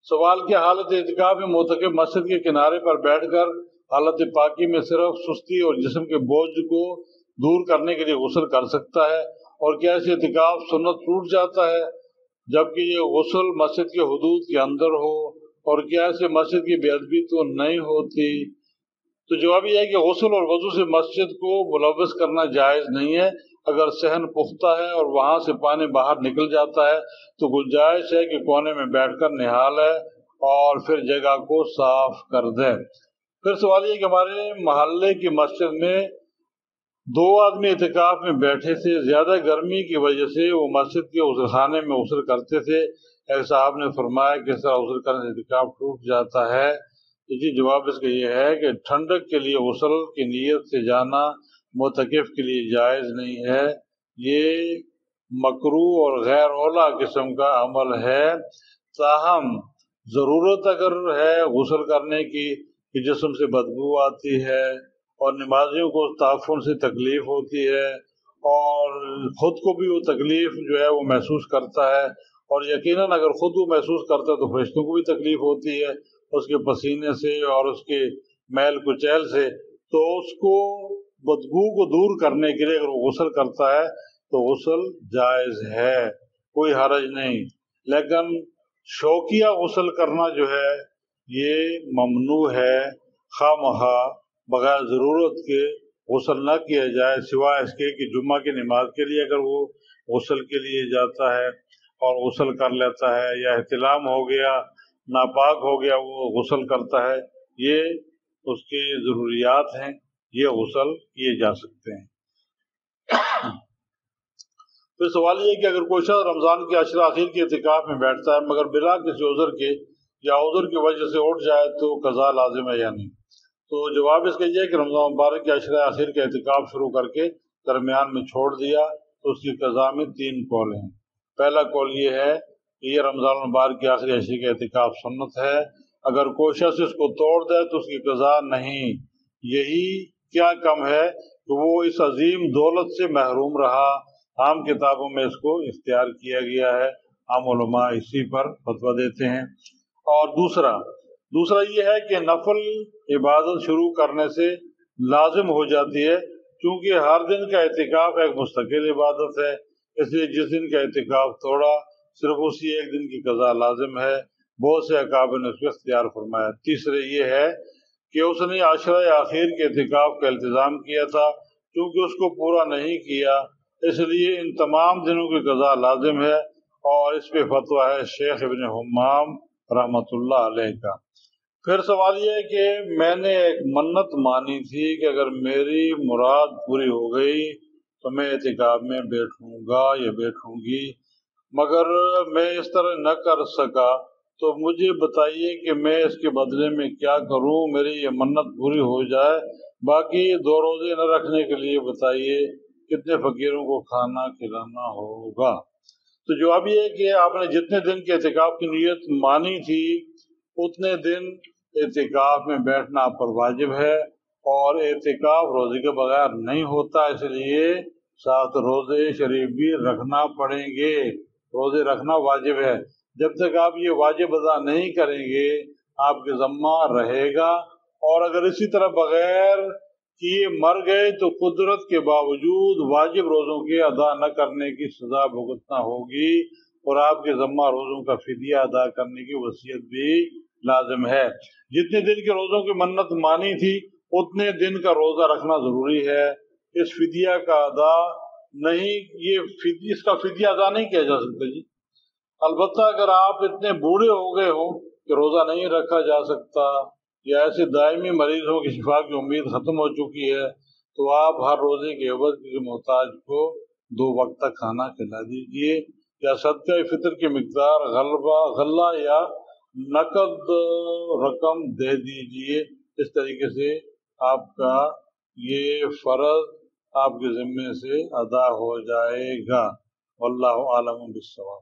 سوال کہ حالت اعتکاف میں معتکف مسجد کے کنارے پر بیٹھ کر حالت پاکی میں صرف سستی اور جسم کے بوجھ کو دور کرنے کے لیے غسل کر سکتا ہے، اور کیا اس اعتکاف سنت ٹوٹ جاتا ہے جبکہ یہ غسل مسجد کے حدود کے اندر ہو، اور کیا اسے مسجد کی بے ادبی تو نہیں ہوتی؟ تو جواب یہ ہے کہ غسل اور وضو سے مسجد کو ملوث کرنا جائز نہیں ہے۔ اگر صحن پختہ ہے اور وہاں سے پانی باہر نکل جاتا ہے تو گنجائش ہے کہ کونے میں بیٹھ کر نہا لے اور پھر جگہ کو صاف کر دے۔ پھر سوال یہ کہ ہمارے محلے کی مسجد میں 2 آدمی اعتکاف میں بیٹھے تھے، زیادہ گرمی کی وجہ سے وہ مسجد کے غسل خانے میں غسل کرتے تھے۔ ایک صاحب نے فرمایا کہ اس طرح غسل کرنے سے اعتکاف ٹوٹ جاتا ہے؟ جی، جواب اس کا یہ ہے کہ ٹھنڈک کے لیے غسل کی نیت سے جانا معتکف کے لیے جائز نہیں ہے، یہ مکروہ اور غیر اولیٰ قسم کا عمل ہے۔ تاہم ضرورت اگر ہے غسل کرنے کی کہ جسم سے بدبو آتی ہے اور نمازیوں کو تعفن سے تکلیف ہوتی ہے اور خود کو بھی وہ تکلیف جو ہے وہ محسوس کرتا ہے، اور یقیناً اگر خود وہ محسوس کرتا ہے تو فرشتوں کو بھی تکلیف ہوتی ہے اس کے پسینے سے اور اس کے میل کچیل سے، تو اس کو بدبو کو دور کرنے کے لیے اگر وہ غسل کرتا ہے تو غسل جائز ہے، کوئی حرج نہیں۔ لیکن شوقیہ غسل کرنا جو ہے یہ ممنوع ہے، خواہ مخواہ بغیر ضرورت کے غسل نہ کیا جائے، سوائے اس کے کہ جمعہ کی نماز کے لیے اگر وہ غسل کے لیے جاتا ہے اور غسل کر لیتا ہے، یا احتلام ہو گیا، ناپاک ہو گیا، وہ غسل کرتا ہے، یہ اس کی ضروریات ہیں، یہ غسل کیے جا سکتے ہیں۔ پھر سوال یہ کہ اگر کوئی شخص رمضان کے عشرہ اخیر کے اعتکاف میں بیٹھتا ہے مگر بلا کسی عذر کے یا عذر کی وجہ سے اٹھ جائے تو قضا لازم ہے یا نہیں؟ تو جواب اس کا یہ ہے کہ رمضان مبارک کے عشرہ اخیر کا اعتکاف شروع کر کے درمیان میں چھوڑ دیا تو اس کی قضا میں 3 قول ہیں۔ پہلا قول یہ ہے کہ یہ رمضان مبارک کے آخری عشرے کا اعتکاف سنت ہے، اگر کوئی شخص اس کو توڑ دے تو اس کی قضا نہیں۔ یہی کیا کم ہے کہ وہ اس عظیم دولت سے محروم رہا، عام کتابوں میں اس کو اختیار کیا گیا ہے، عام علماء اسی پر فتویٰ دیتے ہیں۔ اور دوسرا یہ ہے کہ نفل عبادت شروع کرنے سے لازم ہو جاتی ہے، کیونکہ ہر دن کا اعتکاف ایک مستقل عبادت ہے، اس لیے جس دن کا اعتکاف توڑا صرف اسی ایک دن کی قضا لازم ہے۔ بہت سے اکابر نے اس کو اختیار فرمایا۔ تیسرے یہ ہے کہ اس نے عشرہ اخیر کے اعتکاف کا التزام کیا تھا، کیونکہ اس کو پورا نہیں کیا، اس لیے ان تمام دنوں کی قضا لازم ہے، اور اس پہ فتویٰ ہے شیخ ابن حمام رحمۃ اللہ علیہ کا۔ پھر سوال یہ ہے کہ میں نے ایک منت مانی تھی کہ اگر میری مراد پوری ہو گئی تو میں اعتکاف میں بیٹھوں گا یا بیٹھوں گی، مگر میں اس طرح نہ کر سکا، تو مجھے بتائیے کہ میں اس کے بدلے میں کیا کروں، میری یہ منت پوری ہو جائے۔ باقی 2 روزے نہ رکھنے کے لیے بتائیے کتنے فقیروں کو کھانا کھلانا ہوگا؟ تو جواب یہ ہے کہ آپ نے جتنے دن کے اعتکاف کی نیت مانی تھی اتنے دن اعتکاف میں بیٹھنا آپ پر واجب ہے، اور اعتکاف روزے کے بغیر نہیں ہوتا، اس لیے 7 روزے شریف بھی رکھنا پڑیں گے، روزے رکھنا واجب ہے۔ جب تک آپ یہ واجب ادا نہیں کریں گے آپ کے ذمہ رہے گا، اور اگر اسی طرح بغیر کیے مر گئے تو قدرت کے باوجود واجب روزوں کے ادا نہ کرنے کی سزا بھگتنا ہوگی، اور آپ کے ذمہ روزوں کا فدیہ ادا کرنے کی وصیت بھی لازم ہے۔ جتنے دن کے روزوں کی منت مانی تھی اتنے دن کا روزہ رکھنا ضروری ہے، اس فدیہ کا ادا نہیں، اس کا فدیہ ادا نہیں کیا جا سکتا جی۔ البتہ اگر آپ اتنے بوڑھے ہو گئے ہوں کہ روزہ نہیں رکھا جا سکتا، یا ایسے دائمی مریض ہو کہ شفا کی امید ختم ہو چکی ہے، تو آپ ہر روزے کے عوض کسی محتاج کو 2 وقت تک کھانا کھلا دیجیے، یا صدقہ فطر کی مقدار غلہ یا نقد رقم دے دیجیے۔ اس طریقے سے آپ کا یہ فرض آپ کے ذمے سے ادا ہو جائے گا۔ واللہ عالم بالصواب۔